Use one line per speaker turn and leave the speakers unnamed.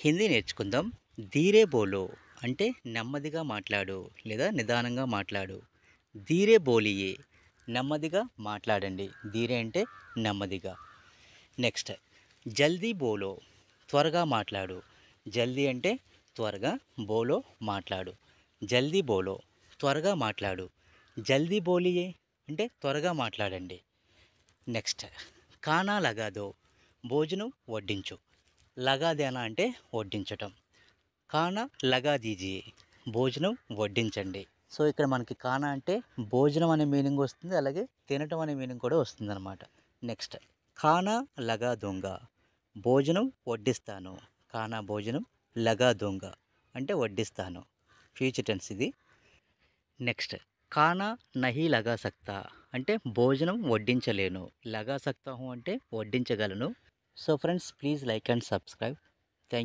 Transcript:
హిందీ నేర్చుకుందాం. ధీరే బోలో అంటే నెమ్మదిగా మాట్లాడు లేదా నిదానంగా మాట్లాడు. ధీరే బోలియే నెమ్మదిగా మాట్లాడండి. ధీరే అంటే నెమ్మదిగా. నెక్స్ట్ జల్దీ బోలో త్వరగా మాట్లాడు. జల్దీ అంటే త్వరగా, బోలో మాట్లాడు. జల్దీ బోలో త్వరగా మాట్లాడు. జల్దీ బోలియే అంటే త్వరగా మాట్లాడండి. నెక్స్ట్ ఖానా లగా దో భోజనం వడ్డించు. లగా దేనా అంటే వడ్డించటం. ఖానా లగా దీజియే భోజనం వడ్డించండి. సో ఇక్కడ మనకి ఖానా అంటే భోజనం అనే మీనింగ్ వస్తుంది, అలాగే తినటం అనే మీనింగ్ కూడా వస్తుందన్నమాట. నెక్స్ట్ ఖానా లగా దూంగా భోజనం వడ్డిస్తాను. ఖానా భోజనం, లగా దూంగా అంటే వడ్డిస్తాను. ఫ్యూచర్ టెన్స్ ఇది. నెక్స్ట్ ఖానా నహీ లగా సక్తా అంటే భోజనం వడ్డించలేను. లగా సక్తా హూ అంటే వడ్డించగలను. So friends, please like and subscribe.